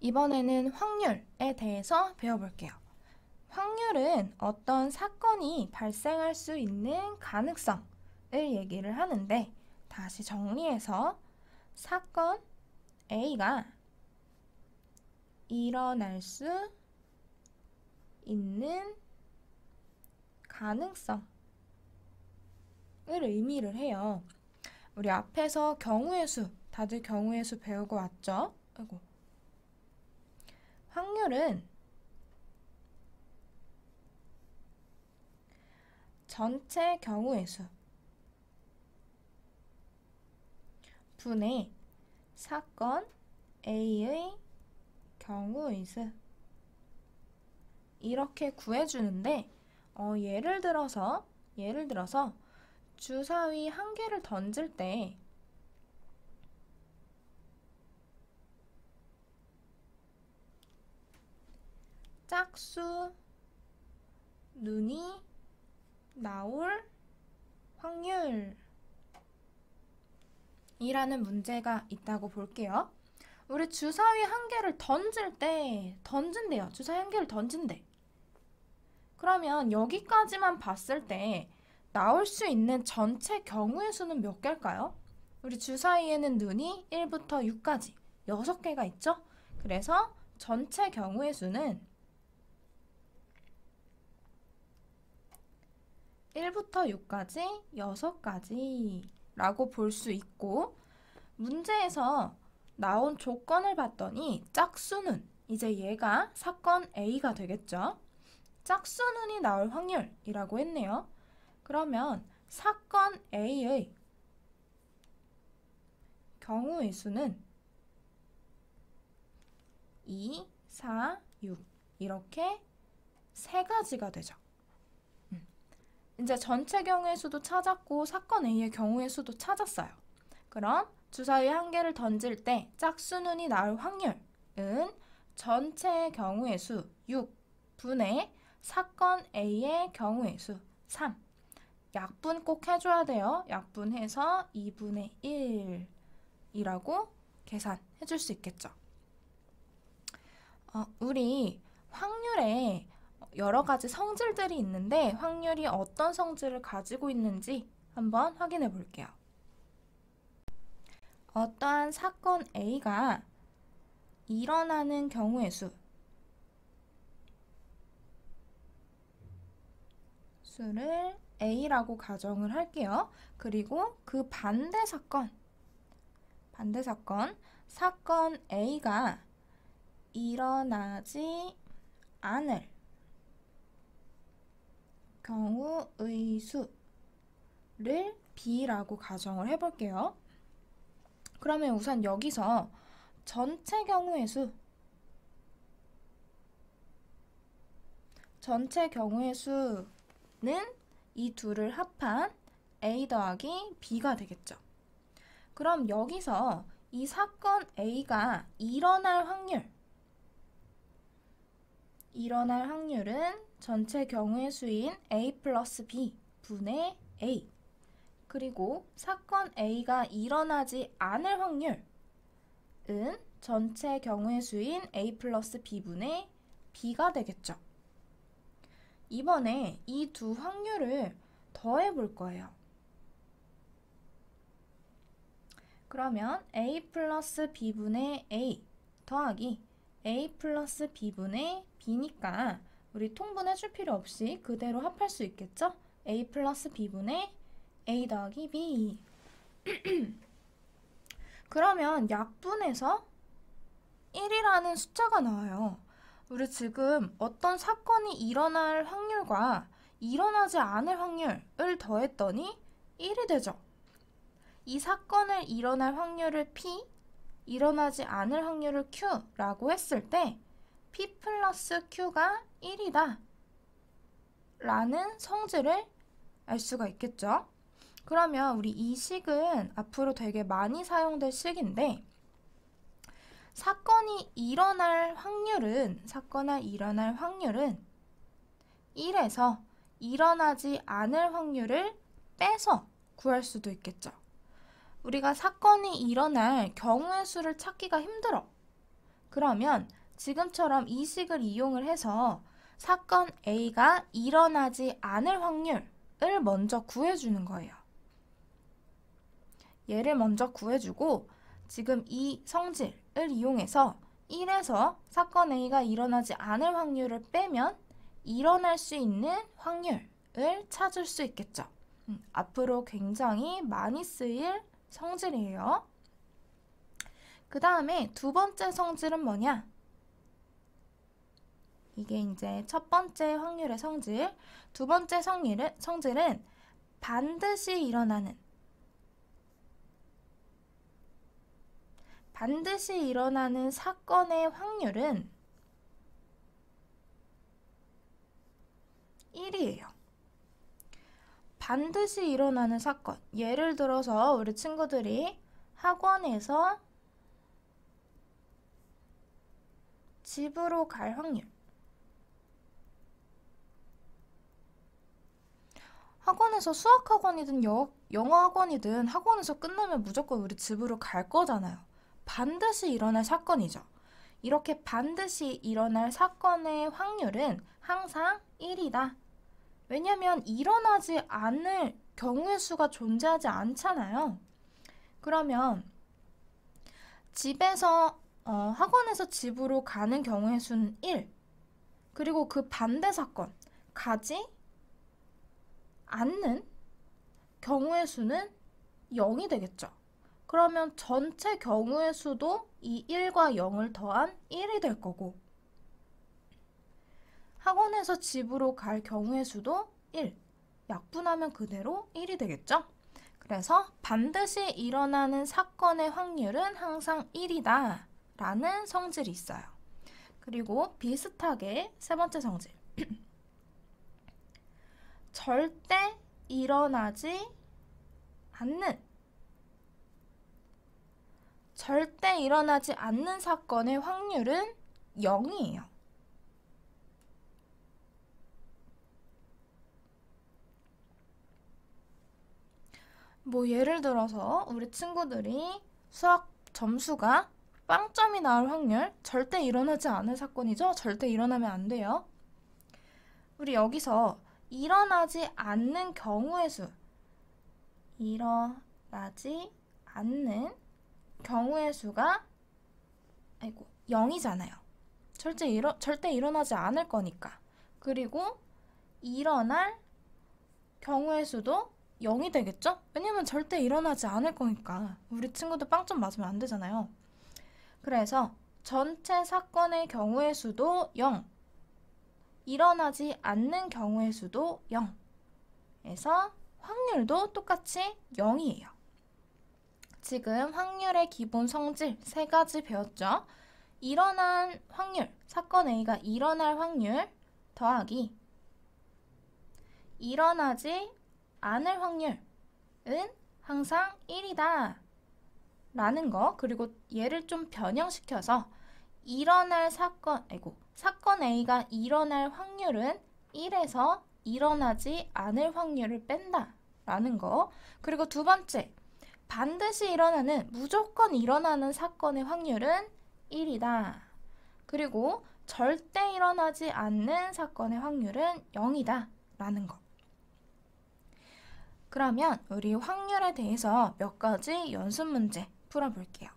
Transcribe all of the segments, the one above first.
이번에는 확률에 대해서 배워볼게요. 확률은 어떤 사건이 발생할 수 있는 가능성을 얘기를 하는데, 다시 정리해서 사건 A가 일어날 수 있는 가능성을 의미를 해요. 우리 앞에서 경우의 수, 다들 경우의 수 배우고 왔죠? 아이고. 확률은 전체 경우의 수 분의 사건 A의 경우의 수 이렇게 구해주는데, 예를 들어서 주사위 한 개를 던질 때 짝수 눈이 나올 확률 이라는 문제가 있다고 볼게요. 우리 주사위 한 개를 던진대요. 주사위 한 개를 던진대. 그러면 여기까지만 봤을 때 나올 수 있는 전체 경우의 수는 몇 개일까요? 우리 주사위에는 눈이 1부터 6까지 6개가 있죠? 그래서 전체 경우의 수는 1부터 6까지 6가지라고 볼 수 있고, 문제에서 나온 조건을 봤더니 짝수는, 이제 얘가 사건 A가 되겠죠? 짝수눈이 나올 확률이라고 했네요. 그러면 사건 A의 경우의 수는 2, 4, 6 이렇게 세 가지가 되죠. 이제 전체 경우의 수도 찾았고 사건 A의 경우의 수도 찾았어요. 그럼 주사위 한 개를 던질 때 짝수눈이 나올 확률은 전체 경우의 수 6분의 사건 A의 경우의 수 3. 약분 꼭 해줘야 돼요. 약분해서 2분의 1이라고 계산해 줄 수 있겠죠. 우리 확률에 여러 가지 성질들이 있는데, 확률이 어떤 성질을 가지고 있는지 한번 확인해 볼게요. 어떠한 사건 A가 일어나는 경우의 수를 A라고 가정을 할게요. 그리고 그 반대 사건 사건 A가 일어나지 않을 경우의 수를 B라고 가정을 해볼게요. 그러면 우선 여기서 전체 경우의 수는 이 둘을 합한 A 더하기 B가 되겠죠. 그럼 여기서 이 사건 A가 일어날 확률은 전체 경우의 수인 A 플러스 B 분의 A, 그리고 사건 A가 일어나지 않을 확률은 전체 경우의 수인 A 플러스 B분의 B가 되겠죠. 이번에 이 두 확률을 더해 볼 거예요. 그러면 A 플러스 B분의 A 더하기 A 플러스 B분의 B니까 우리 통분해 줄 필요 없이 그대로 합할 수 있겠죠? A 플러스 B분의 A 더하기 B. 그러면 약분해서 1이라는 숫자가 나와요. 우리 지금 어떤 사건이 일어날 확률과 일어나지 않을 확률을 더했더니 1이 되죠. 이 사건을 일어날 확률을 P, 일어나지 않을 확률을 Q라고 했을 때 P 플러스 Q가 1이다 라는 성질을 알 수가 있겠죠. 그러면 우리 이 식은 앞으로 되게 많이 사용될 식인데, 사건이 일어날 확률은 1에서 일어나지 않을 확률을 빼서 구할 수도 있겠죠. 우리가 사건이 일어날 경우의 수를 찾기가 힘들어. 그러면 지금처럼 이 식을 이용을 해서 사건 A가 일어나지 않을 확률을 먼저 구해주는 거예요. 얘를 먼저 구해주고 지금 이 성질을 이용해서 1에서 사건 A가 일어나지 않을 확률을 빼면 일어날 수 있는 확률을 찾을 수 있겠죠. 앞으로 굉장히 많이 쓰일 성질이에요. 그 다음에 두 번째 성질은 뭐냐? 이게 이제 첫 번째 확률의 성질. 두 번째 성질은 반드시 일어나는 사건의 확률은 1이에요. 반드시 일어나는 사건. 예를 들어서 우리 친구들이 학원에서 집으로 갈 확률. 학원에서 수학학원이든 영어학원이든 학원에서 끝나면 무조건 우리 집으로 갈 거잖아요. 반드시 일어날 사건이죠. 이렇게 반드시 일어날 사건의 확률은 항상 1이다. 왜냐면 일어나지 않을 경우의 수가 존재하지 않잖아요. 그러면 학원에서 집으로 가는 경우의 수는 1. 그리고 그 반대 사건, 가지 않는 경우의 수는 0이 되겠죠. 그러면 전체 경우의 수도 이 1과 0을 더한 1이 될 거고 학원에서 집으로 갈 경우의 수도 1, 약분하면 그대로 1이 되겠죠. 그래서 반드시 일어나는 사건의 확률은 항상 1이다 라는 성질이 있어요. 그리고 비슷하게 세 번째 성질 절대 일어나지 않는 사건의 확률은 0이에요. 뭐 예를 들어서 우리 친구들이 수학 점수가 빵점이 나올 확률, 절대 일어나지 않을 사건이죠. 절대 일어나면 안 돼요. 우리 여기서 일어나지 않는 경우의 수, 일어나지 않는 경우의 수가 0이잖아요. 절대 일어나지 않을 거니까. 그리고 일어날 경우의 수도 0이 되겠죠? 왜냐면 절대 일어나지 않을 거니까. 우리 친구들 빵점 맞으면 안 되잖아요. 그래서 전체 사건의 경우의 수도 0, 일어나지 않는 경우의 수도 0. 그래서 확률도 똑같이 0이에요. 지금 확률의 기본 성질 3가지 배웠죠? 일어난 확률, 사건 A가 일어날 확률 더하기 일어나지 않을 확률은 항상 1이다 라는 거. 그리고 얘를 좀 변형시켜서 사건 A가 일어날 확률은 1에서 일어나지 않을 확률을 뺀다 라는 거. 그리고 두 번째, 반드시 무조건 일어나는 사건의 확률은 1이다. 그리고 절대 일어나지 않는 사건의 확률은 0이다 라는 거. 그러면 우리 확률에 대해서 몇 가지 연습 문제 풀어볼게요.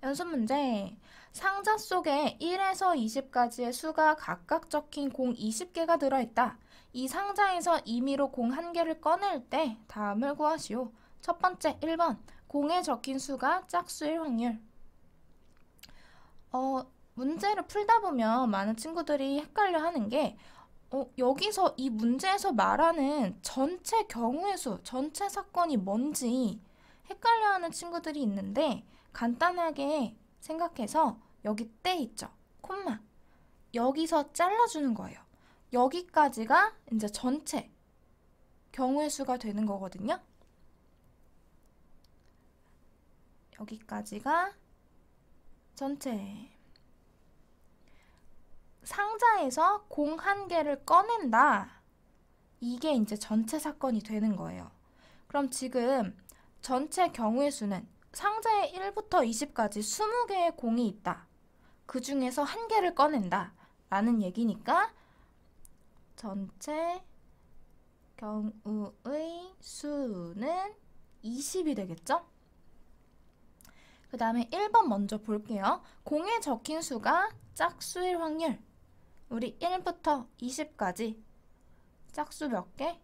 연습 문제. 상자 속에 1에서 20까지의 수가 각각 적힌 공 20개가 들어있다. 이 상자에서 임의로 공 1개를 꺼낼 때 다음을 구하시오. 첫 번째 1번. 공에 적힌 수가 짝수일 확률. 문제를 풀다 보면 많은 친구들이 헷갈려 하는 게 여기서 이 문제에서 말하는 전체 경우의 수, 전체 사건이 뭔지 헷갈려하는 친구들이 있는데 간단하게 생각해서 여기 때 있죠? 콤마. 여기서 잘라주는 거예요. 여기까지가 이제 전체 경우의 수가 되는 거거든요. 여기까지가 전체. 상자에서 공 1개를 꺼낸다. 이게 이제 전체 사건이 되는 거예요. 그럼 지금 전체 경우의 수는 상자에 1부터 20까지 20개의 공이 있다. 그 중에서 한 개를 꺼낸다. 라는 얘기니까 전체 경우의 수는 20이 되겠죠? 그 다음에 1번 먼저 볼게요. 공에 적힌 수가 짝수일 확률. 우리 1부터 20까지 짝수 몇 개?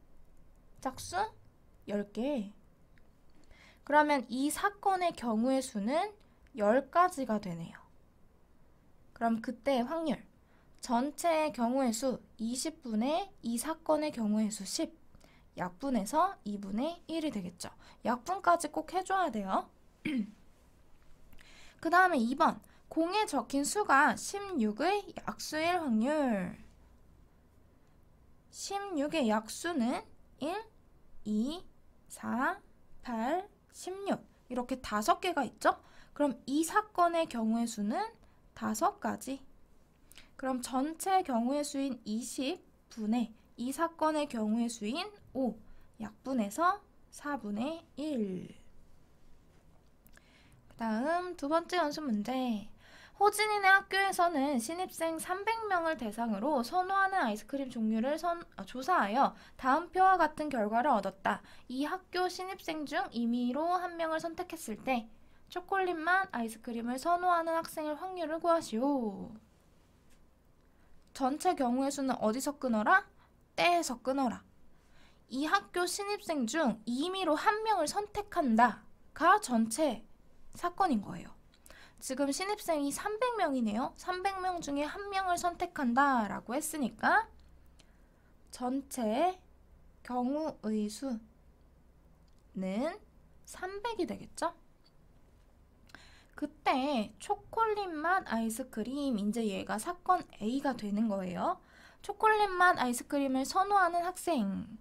짝수 10개. 그러면 이 사건의 경우의 수는 10가지가 되네요. 그럼 그때의 확률. 전체의 경우의 수 20분의 이 사건의 경우의 수 10. 약분해서 2분의 1이 되겠죠. 약분까지 꼭 해줘야 돼요. 그 다음에 2번. 공에 적힌 수가 16의 약수일 확률. 16의 약수는 1, 2, 4, 8, 16 이렇게 5개가 있죠? 그럼 이 사건의 경우의 수는 5가지. 그럼 전체 경우의 수인 20분의 이 사건의 경우의 수인 5 약분해서 4분의 1. 그 다음 두 번째 연습 문제. 호진이네 학교에서는 신입생 300명을 대상으로 선호하는 아이스크림 종류를 조사하여 다음 표와 같은 결과를 얻었다. 이 학교 신입생 중 임의로 한 명을 선택했을 때 초콜릿 맛 아이스크림을 선호하는 학생의 확률을 구하시오. 전체 경우의 수는 어디서 끊어라? 때에서 끊어라. 이 학교 신입생 중 임의로 한 명을 선택한다가 전체 사건인 거예요. 지금 신입생이 300명이네요. 300명 중에 한 명을 선택한다 라고 했으니까 전체 경우의 수는 300이 되겠죠? 그때 초콜릿 맛 아이스크림, 이제 얘가 사건 A가 되는 거예요. 초콜릿 맛 아이스크림을 선호하는 학생.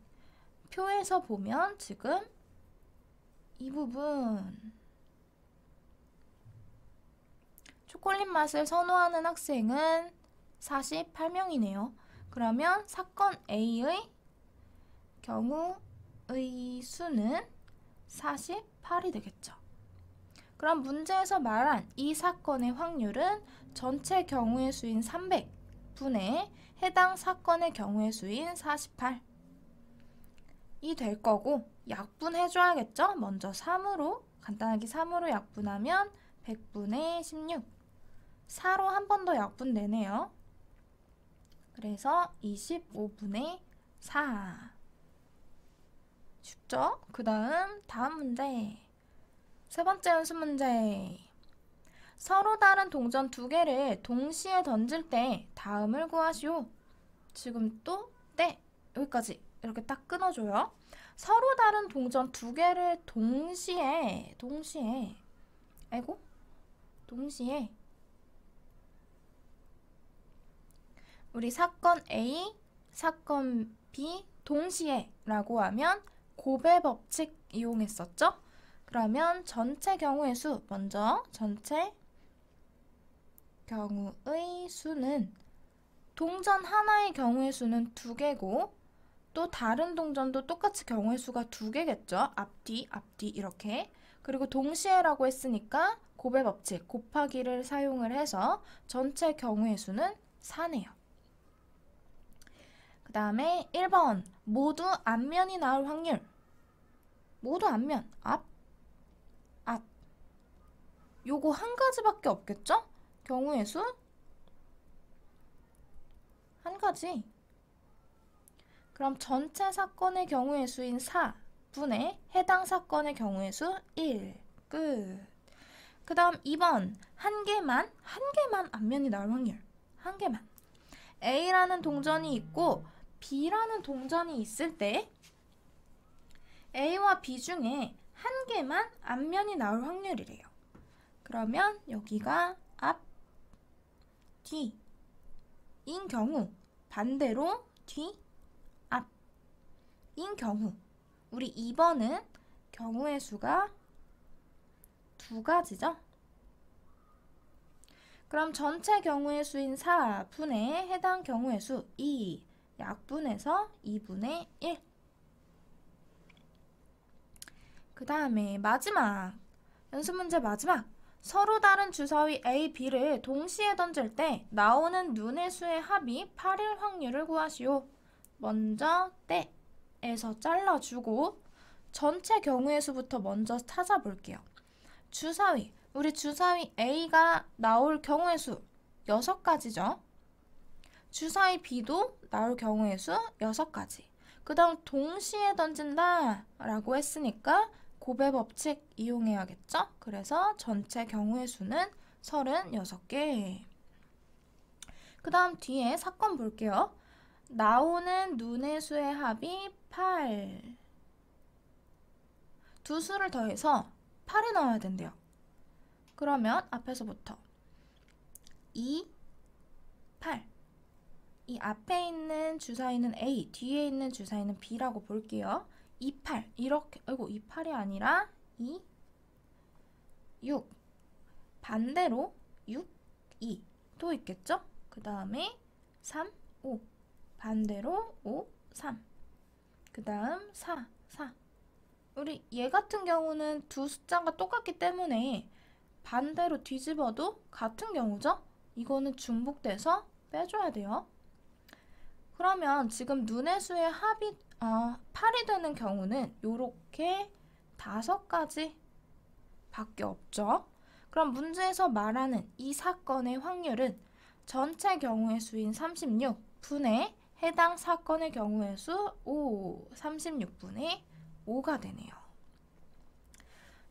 표에서 보면 지금 이 부분 초콜릿 맛을 선호하는 학생은 48명이네요. 그러면 사건 A의 경우의 수는 48이 되겠죠. 그럼 문제에서 말한 이 사건의 확률은 전체 경우의 수인 300분의 해당 사건의 경우의 수인 48이 될 거고 약분해줘야겠죠? 먼저 3으로 간단하게 3으로 약분하면 100분의 16 4로 한 번 더 약분되네요. 그래서 25분의 4. 쉽죠? 그 다음 문제. 세 번째 연습 문제. 서로 다른 동전 2개를 동시에 던질 때 다음을 구하시오. 지금 또 여기까지 이렇게 딱 끊어줘요. 서로 다른 동전 2개를 동시에 우리 사건 A, 사건 B 동시에 라고 하면 곱의 법칙 이용했었죠? 그러면 전체 경우의 수, 먼저 전체 경우의 수는 동전 하나의 경우의 수는 2개고 또 다른 동전도 똑같이 경우의 수가 2개겠죠? 앞뒤 이렇게. 그리고 동시에라고 했으니까 곱의 법칙, 곱하기를 사용을 해서 전체 경우의 수는 4네요. 그 다음에 1번 모두 앞면이 나올 확률. 모두 앞면, 앞. 요거 한 가지밖에 없겠죠? 경우의 수? 한 가지. 그럼 전체 사건의 경우의 수인 4분의 해당 사건의 경우의 수 1. 끝. 그 다음 2번 한 개만 앞면이 나올 확률. 한 개만. A라는 동전이 있고 B라는 동전이 있을 때 A와 B 중에 한 개만 앞면이 나올 확률이래요. 그러면 여기가 앞, 뒤인 경우 반대로 뒤, 앞인 경우 우리 2번은 경우의 수가 2가지죠. 그럼 전체 경우의 수인 4분의 해당 경우의 수 2 약분해서 2분의 1. 그 다음에 마지막 연습 문제 마지막. 서로 다른 주사위 A, B를 동시에 던질 때 나오는 눈의 수의 합이 8일 확률을 구하시오. 먼저 때에서 잘라주고 전체 경우의 수부터 먼저 찾아볼게요. 주사위, 우리 주사위 A가 나올 경우의 수 6가지죠. 주사위 B도 나올 경우의 수 6가지. 그 다음 동시에 던진다 라고 했으니까 곱의 법칙 이용해야겠죠? 그래서 전체 경우의 수는 36개. 그 다음 뒤에 사건 볼게요. 나오는 눈의 수의 합이 8. 두 수를 더해서 8을 넣어야 된대요. 그러면 앞에서부터 2, 8. 이 앞에 있는 주사위는 A, 뒤에 있는 주사위는 B라고 볼게요. 2, 8. 이렇게, 아이고, 2, 8이 아니라 2, 6. 반대로 6, 2. 또 있겠죠? 그 다음에 3, 5. 반대로 5, 3. 그 다음 4, 4. 우리 얘 같은 경우는 두 숫자가 똑같기 때문에 반대로 뒤집어도 같은 경우죠? 이거는 중복돼서 빼줘야 돼요. 그러면 지금 눈의 수의 합이 8이 되는 경우는 요렇게 5가지 밖에 없죠. 그럼 문제에서 말하는 이 사건의 확률은 전체 경우의 수인 36분의 해당 사건의 경우의 수 36분의 5가 되네요.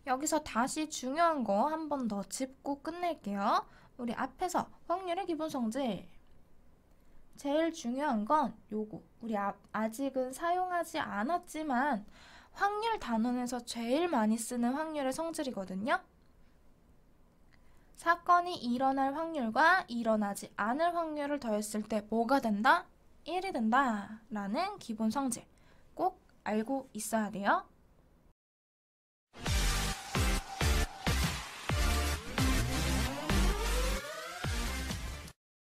여기서 다시 중요한 거 한 번 더 짚고 끝낼게요. 우리 앞에서 확률의 기본 성질. 제일 중요한 건 요거. 우리 아직은 사용하지 않았지만 확률 단원에서 제일 많이 쓰는 확률의 성질이거든요. 사건이 일어날 확률과 일어나지 않을 확률을 더했을 때 뭐가 된다? 1이 된다 라는 기본 성질 꼭 알고 있어야 돼요.